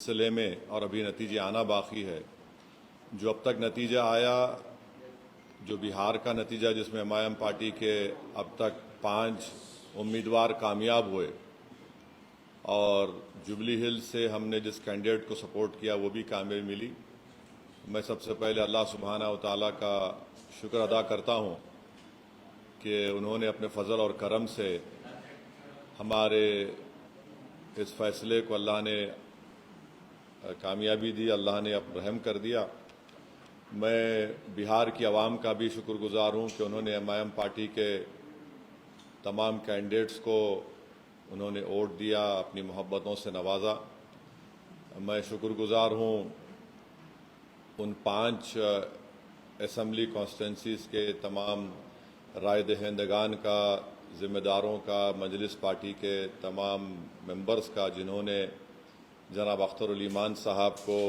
सिलसिले में और अभी नतीजे आना बाकी है। जो अब तक नतीजा आया, जो बिहार का नतीजा जिसमें एमआईएम पार्टी के अब तक 5 उम्मीदवार कामयाब हुए और जुबली हिल से हमने जिस कैंडिडेट को सपोर्ट किया वो भी कामयाबी मिली। मैं सबसे पहले अल्लाह सुब्हाना व तआला का शुक्र अदा करता हूँ कि उन्होंने अपने फजल और करम से हमारे इस फैसले को अल्लाह ने कामयाबी दी, अल्लाह ने अब रहम कर दिया। मैं बिहार की आवाम का भी शुक्रगुजार हूँ कि उन्होंने एमआईएम पार्टी के तमाम कैंडिडेट्स को उन्होंने वोट दिया, अपनी मोहब्बतों से नवाजा। मैं शुक्रगुजार हूँ उन 5 असम्बली कॉन्स्टिट्यूंसीज़ के तमाम राय दहिंदगान का, ज़िम्मेदारों का, मजलिस पार्टी के तमाम मेंबर्स का, जिन्होंने जनाब अख्तर उल ईमान साहब को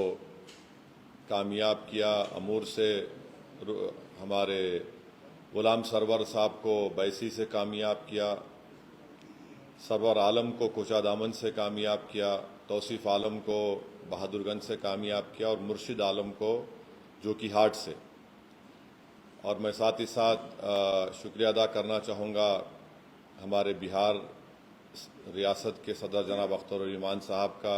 कामयाब किया। अमूर से हमारे गुलाम सरवर साहब को बैसी से कामयाब किया, सरवर आलम को कुचादामन से कामयाब किया, तौसीफ़ आलम को बहादुरगंज से कामयाब किया और मुर्शिद आलम को जोकीहाट से। और मैं साथ ही साथ शुक्रिया अदा करना चाहूँगा हमारे बिहार रियासत के सदर जनाब अख्तर उल ईमान साहब का,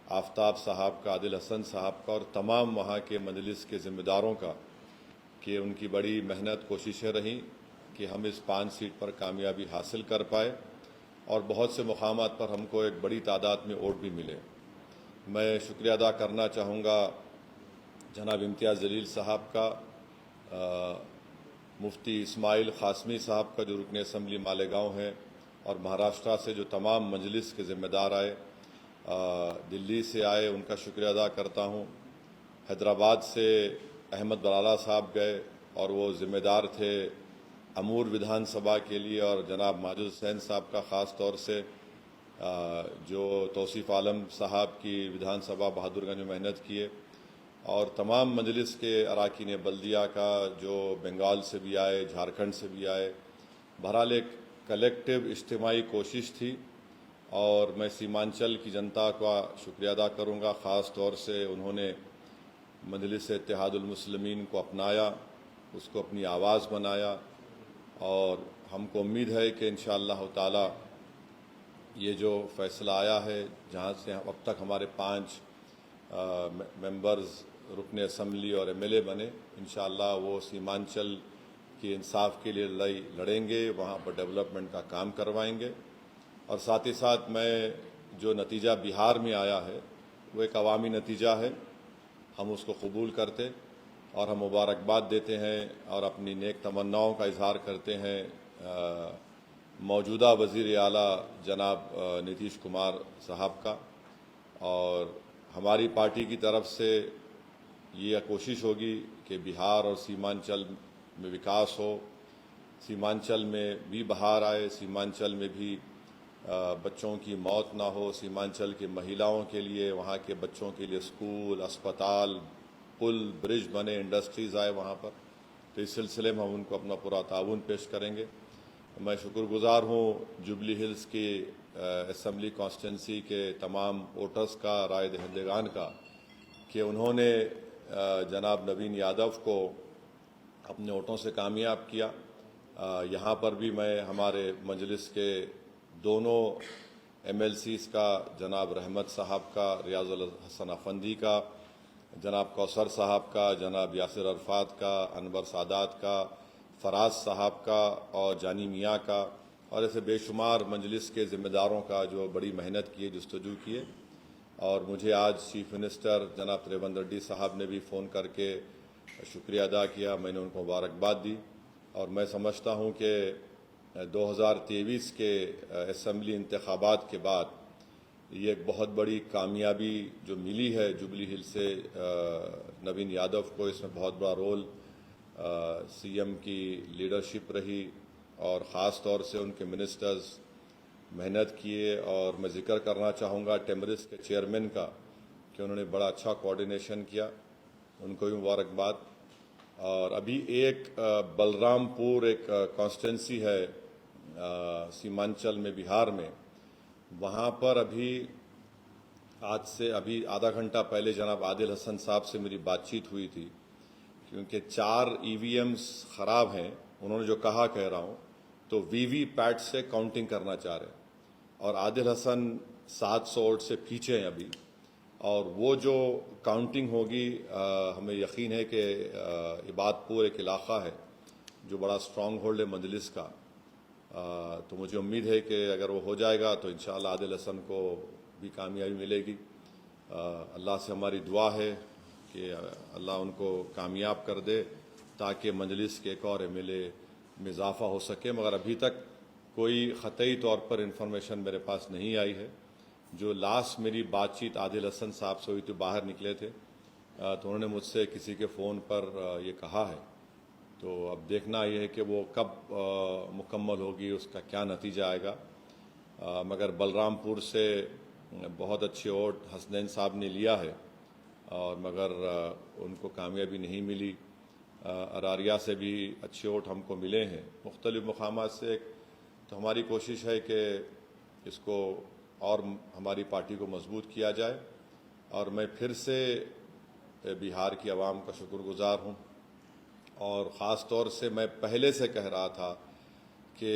आफ्ताब साहब का, आदिल हसन साहब का और तमाम वहाँ के मजलिस के ज़िम्मेदारों का कि उनकी बड़ी मेहनत कोशिशें रहीं कि हम इस 5 सीट पर कामयाबी हासिल कर पाए और बहुत से मुकामात पर हमको एक बड़ी तादाद में वोट भी मिले। मैं शुक्रिया अदा करना चाहूँगा जनाब इम्तियाज़ जलील साहब का, मुफ्ती इस्माइल क़ासमी साहब का जो रुकन असम्बली मालेगांव हैं, और महाराष्ट्र से जो तमाम मजलिस के ज़िम्मेदार आए, दिल्ली से आए, उनका शुक्रिया अदा करता हूँ। हैदराबाद से अहमद बराला साहब गए और वो ज़िम्मेदार थे अमूर विधानसभा के लिए, और जनाब माजिद हुसैन साहब का ख़ास तौर से जो तौसीफ़ आलम साहब की विधानसभा बहादुरगंज में मेहनत किए, और तमाम मजलिस के अरकान बल्दिया का जो बंगाल से भी आए, झारखंड से भी आए। बहरहाल एक कलेक्टिव इज्तिमाई कोशिश थी और मैं सीमांचल की जनता का शुक्रिया अदा करूँगा। ख़ास तौर से उन्होंने मजलिस इत्तेहादुल मुस्लिमीन को अपनाया, उसको अपनी आवाज़ बनाया, और हमको उम्मीद है कि इंशाअल्लाह ताला ये जो फ़ैसला आया है, जहाँ से अब तक हमारे 5 मेंबर्स रुकन असम्बली और एमएलए बने, इंशाअल्लाह वो सीमांचल की इंसाफ के लिए लड़ाई लड़ेंगे, वहाँ पर डेवलपमेंट का काम करवाएंगे। और साथ ही साथ मैं जो नतीजा बिहार में आया है वो एक अवामी नतीजा है, हम उसको कबूल करते और हम मुबारकबाद देते हैं और अपनी नेक तमन्नाओं का इजहार करते हैं मौजूदा वज़ीर आला जनाब नीतीश कुमार साहब का। और हमारी पार्टी की तरफ से ये कोशिश होगी कि बिहार और सीमांचल में विकास हो, सीमांचल में भी बहार आए, सीमांचल में भी बच्चों की मौत ना हो, सीमांचल की महिलाओं के लिए, वहाँ के बच्चों के लिए स्कूल, अस्पताल, पुल, ब्रिज बने, इंडस्ट्रीज़ आए वहाँ पर। तो इस सिलसिले में हम उनको अपना पूरा ताउन पेश करेंगे। मैं शुक्रगुजार हूँ जुबली हिल्स की असम्बली कॉन्स्टिट्यूंसी के तमाम वोटर्स का, राय दहिंदगान का, कि उन्होंने जनाब नवीन यादव को अपने वोटों से कामयाब किया। यहाँ पर भी मैं हमारे मजलिस के दोनों एमएलसीज़ का, जनाब रहमत साहब का, रियाजुल हसन अफंदी का, जनाब कौसर साहब का, जनाब यासिर अरफात का, अनवर सादात का, फराज साहब का और जानी मियाँ का, और ऐसे बेशुमार मजलिस के ज़िम्मेदारों का जो बड़ी मेहनत किए, जस्तजू किए। और मुझे आज चीफ मिनिस्टर जनाब रेवंत रेड्डी साहब ने भी फ़ोन करके शुक्रिया अदा किया, मैंने उनको मुबारकबाद दी। और मैं समझता हूँ कि 2023 के असम्बली इंतखाबात के बाद ये एक बहुत बड़ी कामयाबी जो मिली है जुबली हिल से नवीन यादव को, इसमें बहुत बड़ा रोल सीएम की लीडरशिप रही और ख़ास तौर से उनके मिनिस्टर्स मेहनत किए। और मैं ज़िक्र करना चाहूँगा टेमरिस के चेयरमैन का कि उन्होंने बड़ा अच्छा कोऑर्डिनेशन किया, उनको भी मुबारकबाद। और अभी एक बलरामपुर एक कॉन्स्टिट्यूंसी है सीमांचल में, बिहार में, वहाँ पर अभी आज से अभी आधा घंटा पहले जनाब आदिल हसन साहब से मेरी बातचीत हुई थी क्योंकि 4 ईवीएम्स ख़राब हैं। उन्होंने जो कहा कह रहा हूँ तो वीवीपैट से काउंटिंग करना चाह रहे हैं और आदिल हसन 700 वोट से पीछे हैं अभी। और वो जो काउंटिंग होगी हमें यकीन है कि इबादपुर एक इलाका है जो बड़ा स्ट्रांग होल्ड है मजलिस का। तो मुझे उम्मीद है कि अगर वो हो जाएगा तो इंशाअल्लाह आदिल हसन को भी कामयाबी मिलेगी। अल्लाह से हमारी दुआ है कि अल्लाह उनको कामयाब कर दे ताकि मजलिस के एक और एमएलए में इजाफा हो सके, मगर अभी तक कोई ख़तई तौर पर इंफॉर्मेशन मेरे पास नहीं आई है। जो लास्ट मेरी बातचीत आदिल हसन साहब से हुई थी, बाहर निकले थे तो उन्होंने मुझसे किसी के फ़ोन पर ये कहा है। तो अब देखना यह है कि वो कब मुकम्मल होगी, उसका क्या नतीजा आएगा। मगर बलरामपुर से बहुत अच्छे वोट हसनैन साहब ने लिया है और मगर उनको कामयाबी नहीं मिली। अरारिया से भी अच्छे वोट हमको मिले हैं मुख्तलिफ मकामात से। तो हमारी कोशिश है कि इसको और हमारी पार्टी को मजबूत किया जाए। और मैं फिर से बिहार की आवाम का शुक्रगुजार हूँ और ख़ास तौर से मैं पहले से कह रहा था कि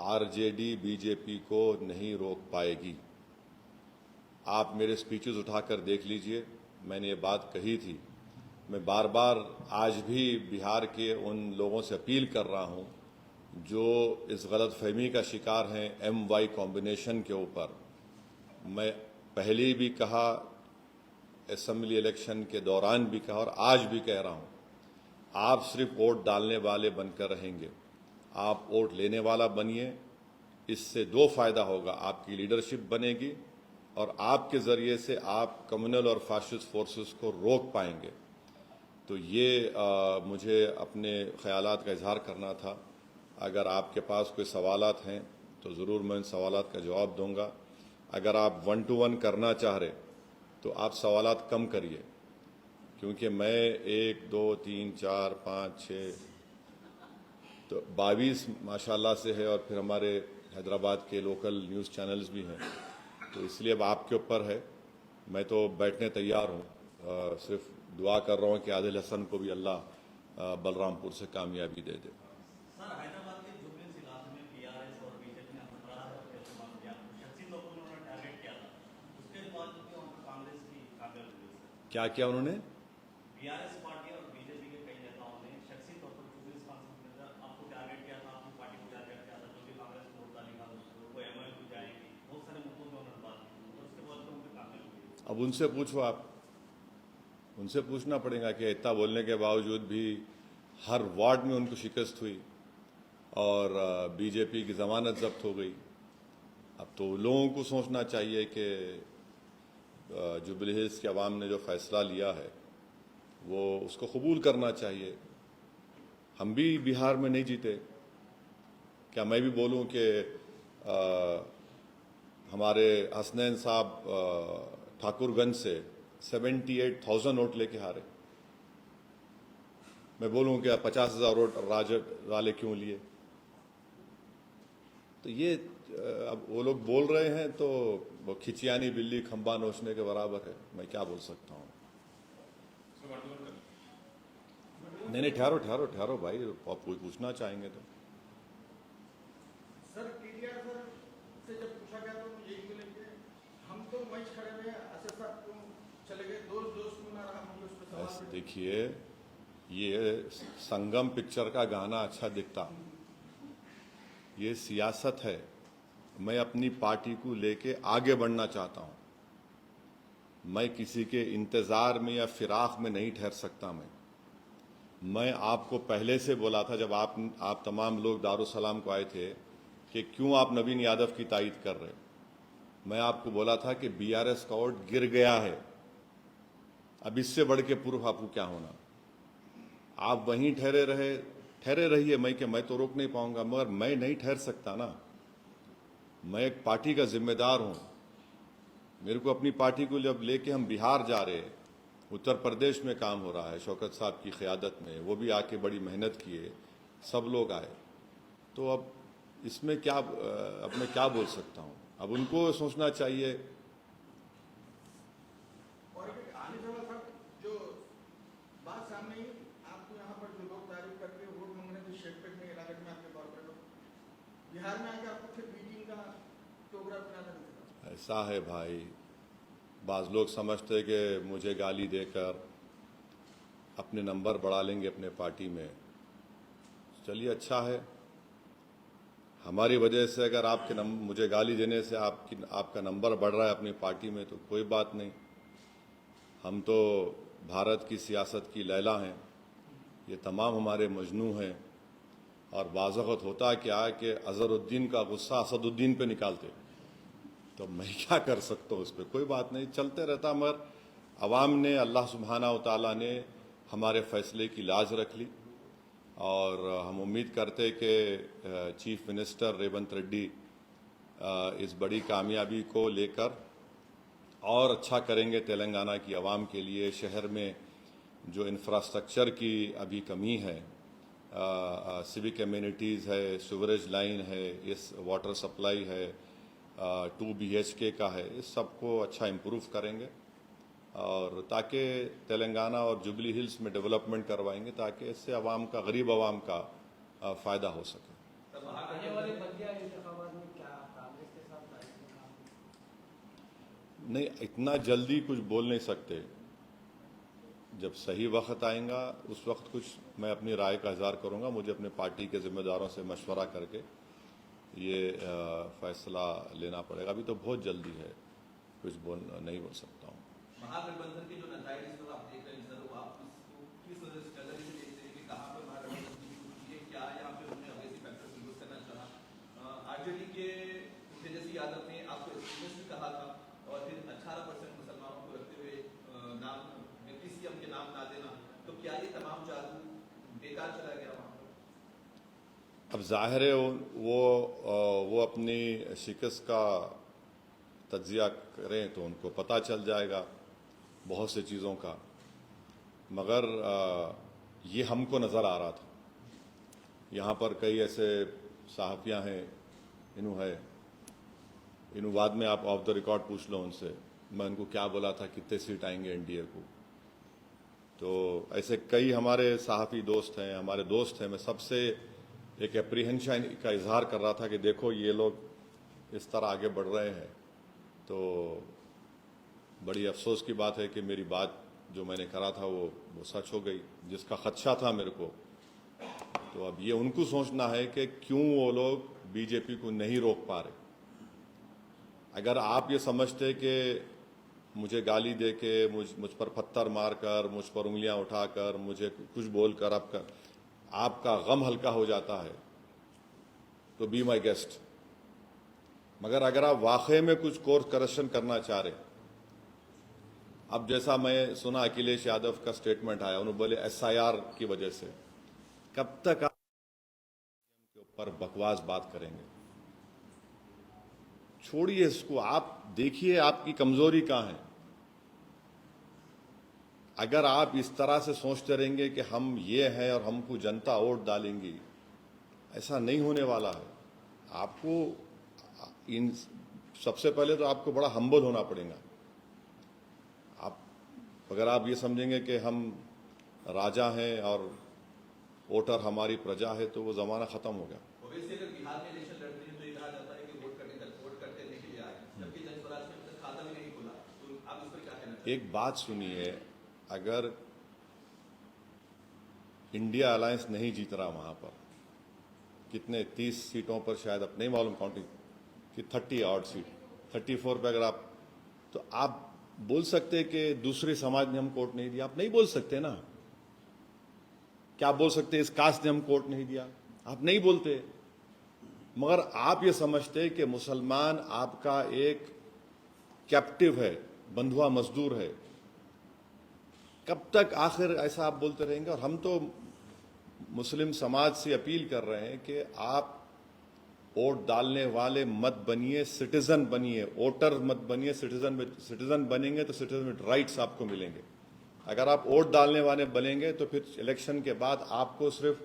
आरजेडी बीजेपी को नहीं रोक पाएगी। आप मेरे स्पीचेस उठाकर देख लीजिए, मैंने ये बात कही थी। मैं बार बार आज भी बिहार के उन लोगों से अपील कर रहा हूँ जो इस गलत फहमी का शिकार हैं MY कॉम्बिनेशन के ऊपर। मैं पहले भी कहा, असेंबली इलेक्शन के दौरान भी कहा और आज भी कह रहा हूँ, आप सिर्फ वोट डालने वाले बनकर रहेंगे, आप वोट लेने वाला बनिए। इससे 2 फ़ायदा होगा, आपकी लीडरशिप बनेगी और आपके ज़रिए से आप कम्युनल और फाशिस्ट फोर्सेस को रोक पाएंगे। तो ये मुझे अपने ख़यालात का इजहार करना था। अगर आपके पास कोई सवालात हैं तो ज़रूर मैं उन सवालात का जवाब दूंगा। अगर आप 1 to 1 करना चाह रहे तो आप सवालात कम करिए, क्योंकि मैं 1 2 3 4 5 6 तो 22 माशाल्लाह से है और फिर हमारे हैदराबाद के लोकल न्यूज़ चैनल्स भी हैं। तो इसलिए अब आपके ऊपर है। मैं तो बैठने तैयार हूँ, सिर्फ दुआ कर रहा हूँ कि आदिल हसन को भी अल्लाह बलरामपुर से कामयाबी दे दे। क्या क्या उन्होंने बीआरएस पार्टी और बीजेपी के कई नेताओं ने शख्सी तौर पर जुबलिस कॉन्फ्रेंस में आपको टारगेट किया था, आपकी पार्टी को टारगेट किया था, जो भी कांग्रेस को वोट डालेगा वो एमआई को जाएगी। बहुत सारे मुद्दों में उन्होंने बात की और उसके बाद तो उनकी कामयाबी हुई। अब उनसे पूछो, आप उनसे पूछना पड़ेगा कि इतना बोलने के बावजूद भी हर वार्ड में उनको शिकस्त हुई और बीजेपी की जमानत जब्त हो गई। अब तो लोगों को सोचना चाहिए कि जुबली हिल्स के अवाम ने जो फैसला लिया है वो उसको कबूल करना चाहिए। हम भी बिहार में नहीं जीते, क्या मैं भी बोलूं कि हमारे हसनैन साहब ठाकुरगंज से 78,000 वोट लेके हारे। मैं बोलूं कि 50,000 वोट राजद वाले क्यों लिए? तो ये अब वो लोग बोल रहे हैं तो वो खिचियानी बिल्ली खंबा नोचने के बराबर है। मैं क्या बोल सकता हूँ? नहीं, ठहरो ठहरो ठहरो भाई, आप कोई पूछना चाहेंगे तो। सर टीडीआर सर से जब पूछा गया तो यही बोले कि हम तो मैच खड़े हुए ऐसे सर तुम चले गए, दोस्त में ना रहा, हम उस पर सवाल। देखिए, ये संगम पिक्चर का गाना अच्छा दिखता, ये सियासत है। मैं अपनी पार्टी को लेके आगे बढ़ना चाहता हूं। मैं किसी के इंतजार में या फिराक में नहीं ठहर सकता। मैं आपको पहले से बोला था जब आप तमाम लोग दारुसलाम को आए थे कि क्यों आप नवीन यादव की तायीद कर रहे। मैं आपको बोला था कि बीआरएस का वोट गिर गया है, अब इससे बढ़ के पूर्व आपको क्या होना। आप वहीं ठहरे रहिए। मैं तो रोक नहीं पाऊंगा, मगर मैं नहीं ठहर सकता ना। मैं एक पार्टी का जिम्मेदार हूं। मेरे को अपनी पार्टी को जब लेके हम बिहार जा रहे हैं, उत्तर प्रदेश में काम हो रहा है शौकत साहब की क़यादत में, वो भी आके बड़ी मेहनत किए, सब लोग आए। तो अब इसमें क्या, अब मैं क्या बोल सकता हूँ? अब उनको सोचना चाहिए। और एक आने वाला था जो बात सामने ही, आपको यहाँ पर जो लोग तारीफ करके वोट मांग रहे थे शेखपेट में, इलाके में आपके कॉर्पोरेटर, बिहार में आके आपको फिर बीटिंग का प्रोग्राम बनाना था। ऐसा है भाई, बाज लोग समझते हैं कि मुझे गाली देकर अपने नंबर बढ़ा लेंगे अपने पार्टी में। चलिए अच्छा है, हमारी वजह से अगर आपके मुझे गाली देने से आपका नंबर बढ़ रहा है अपनी पार्टी में तो कोई बात नहीं। हम तो भारत की सियासत की लैला हैं, ये तमाम हमारे मजनू हैं। और बाज़-औक़ात होता क्या है कि अज़हरुद्दीन का गुस्सा असदुद्दीन पे निकालते, तो मैं क्या कर सकता हूँ उस पर, कोई बात नहीं, चलते रहता। मगर अवाम ने, अल्लाह सुब्हाना व तआला ने हमारे फैसले की लाज रख ली और हम उम्मीद करते कि चीफ मिनिस्टर रेवंत रेड्डी इस बड़ी कामयाबी को लेकर और अच्छा करेंगे तेलंगाना की आवाम के लिए। शहर में जो इंफ्रास्ट्रक्चर की अभी कमी है, सिविक एमिनिटीज़ है, सीवरेज लाइन है, इस वाटर सप्लाई है, 2 BHK का है, इस सबको अच्छा इम्प्रूव करेंगे और ताकि तेलंगाना और जुबली हिल्स में डेवलपमेंट करवाएंगे ताकि इससे आवाम का, गरीब आवाम का फ़ायदा हो सके। आने वाले बल्दिया इंतखाबात में क्या कांग्रेस के साथ लाइफ में काम? नहीं, इतना जल्दी कुछ बोल नहीं सकते। जब सही वक्त आएगा उस वक्त कुछ मैं अपनी राय का इज़हार करूंगा। मुझे अपने पार्टी के जिम्मेदारों से मशवरा करके ये फैसला लेना पड़ेगा। अभी तो बहुत जल्दी है, कुछ नहीं बोल सकता हूँ। महागठबंधन के जो नतज इस वक्त आप देख रहे हैं सर, वो आप किस वजह से नजर से देखते हैं कि कहाँ पर महागठबंधन की टूटी है, क्या यहाँ पे उन्होंने अवैसी फैक्टर यूज करना चाहा? आरजेडी के तेजस्वी यादव ने आपको एक्सपीरियंस भी कहा था और फिर 18% मुसलमानों को रखते हुए नाम डिप्टी सीएम के नाम ना देना, तो क्या ये तमाम जादू बेकार चला गया वहाँ पर? अब जाहिर है वो अपनी शिकस्त का तज्जिया करें तो उनको पता चल जाएगा बहुत से चीज़ों का। मगर ये हमको नज़र आ रहा था, यहाँ पर कई ऐसे सहाफ़ियाँ हैं, इन्हों बाद में आप ऑफ द रिकॉर्ड पूछ लो उनसे, मैं उनको क्या बोला था, कितने सीट आएंगे एनडीए को। तो ऐसे कई हमारे सहाफ़ी दोस्त हैं, हमारे दोस्त हैं। मैं सबसे एक एप्रीहेंशन का इजहार कर रहा था कि देखो ये लोग इस तरह आगे बढ़ रहे हैं। तो बड़ी अफसोस की बात है कि मेरी बात जो मैंने करा था वो सच हो गई, जिसका खदशा था मेरे को। तो अब ये उनको सोचना है कि क्यों वो लोग बीजेपी को नहीं रोक पा रहे। अगर आप ये समझते कि मुझे गाली दे के, मुझ पर पत्थर मारकर, मुझ पर उंगलियां उठाकर, मुझे कुछ बोलकर आपका गम हल्का हो जाता है तो बी माई गेस्ट। मगर अगर आप वाकई में कुछ कोर्स करेक्शन करना चाह रहे, अब जैसा मैं सुना अखिलेश यादव का स्टेटमेंट आया, उन्होंने बोले SIR की वजह से, कब तक आप के ऊपर बकवास बात करेंगे? छोड़िए इसको, आप देखिए आपकी कमजोरी कहां है। अगर आप इस तरह से सोचते रहेंगे कि हम ये हैं और हमको जनता वोट डालेंगी, ऐसा नहीं होने वाला है। आपको सबसे पहले तो आपको बड़ा हम्बल होना पड़ेगा। अगर आप ये समझेंगे कि हम राजा हैं और वोटर हमारी प्रजा है तो वो ज़माना ख़त्म हो गया। ओवैसी अगर बिहार में इलेक्शन लड़ते हैं तो ये कहा जाता है कि वोट करने के लिए आए, जबकि जन स्वराज में तक खाता भी नहीं खुला, तो आप इस पर क्या कहना चाहते हैं? एक बात सुनिए, अगर इंडिया अलायंस नहीं जीत रहा वहां पर, कितने 30 सीटों पर शायद, अब नहीं मालूम काउंटिंग कि 30 ऑड सीट, 34 पे अगर आप, तो आप बोल सकते कि दूसरे समाज ने हम वोट नहीं दिया? आप नहीं बोल सकते ना। क्या आप बोल सकते इस कास्ट ने हम वोट नहीं दिया? आप नहीं बोलते। मगर आप ये समझते कि मुसलमान आपका एक कैप्टिव है, बंधुआ मजदूर है। कब तक आखिर ऐसा आप बोलते रहेंगे? और हम तो मुस्लिम समाज से अपील कर रहे हैं कि आप वोट डालने वाले मत बनिए, सिटीजन बनिए। वोटर मत बनिए, सिटीजन बनेंगे तो सिटीजन विद राइट्स आपको मिलेंगे। अगर आप वोट डालने वाले बनेंगे तो फिर इलेक्शन के बाद आपको सिर्फ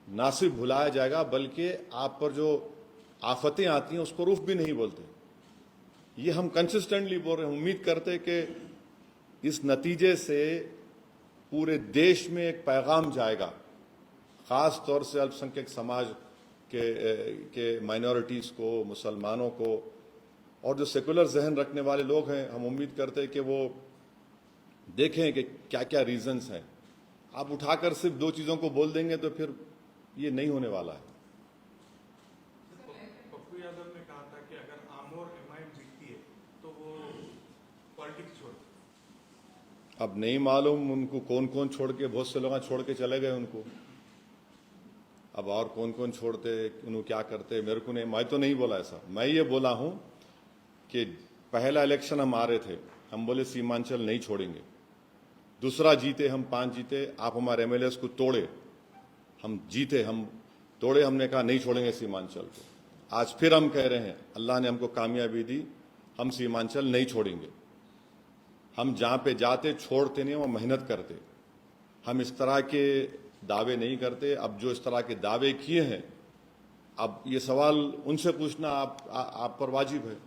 ना सिर्फ भुलाया जाएगा, बल्कि आप पर जो आफतें आती हैं उसको रूफ भी नहीं बोलते। ये हम कंसिस्टेंटली बोल रहे हैं। उम्मीद करते कि इस नतीजे से पूरे देश में एक पैगाम जाएगा, खास तौर से अल्पसंख्यक समाज के माइनॉरिटीज को, मुसलमानों को, और जो सेकुलर जहन रखने वाले लोग हैं, हम उम्मीद करते हैं कि वो देखें कि क्या क्या रीजंस हैं। आप उठाकर सिर्फ दो चीजों को बोल देंगे तो फिर ये नहीं होने वाला है। पप्पू यादव ने कहा था कि अगर आमोर एमआईएम जीतती है तो वो पॉलिटिक्स छोड़। अब नहीं मालूम उनको कौन कौन छोड़ के, बहुत से लोग छोड़ के चले गए उनको। अब और कौन कौन छोड़ते, उन्होंने क्या करते, मेरे को नहीं, मैं तो नहीं बोला ऐसा। मैं ये बोला हूं कि पहला इलेक्शन हम आ रहे थे, हम बोले सीमांचल नहीं छोड़ेंगे। दूसरा जीते, हम 5 जीते, आप हमारे एमएलएस को तोड़े, हम जीते, हम तोड़े, हमने कहा नहीं छोड़ेंगे सीमांचल को। आज फिर हम कह रहे हैं, अल्लाह ने हमको कामयाबी दी, हम सीमांचल नहीं छोड़ेंगे। हम जहां पे जाते छोड़ते नहीं, वहां मेहनत करते। हम इस तरह के दावे नहीं करते। अब जो इस तरह के दावे किए हैं, अब ये सवाल उनसे पूछना आप पर वाजिब है।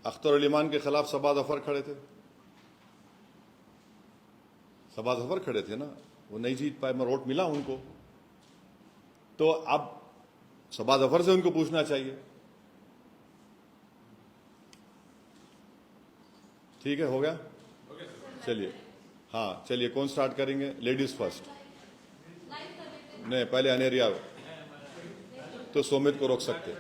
अख्तर अली खान के खिलाफ सबा जफर खड़े थे, सबा जफर खड़े थे ना, वो नहीं जीत पाए, मैं वोट मिला उनको। तो अब सबा जफर से उनको पूछना चाहिए। ठीक है, हो गया, चलिए। हाँ चलिए, कौन स्टार्ट करेंगे? Ladies first. नहीं, पहले अनेरिया तो सुमित को रोक सकते।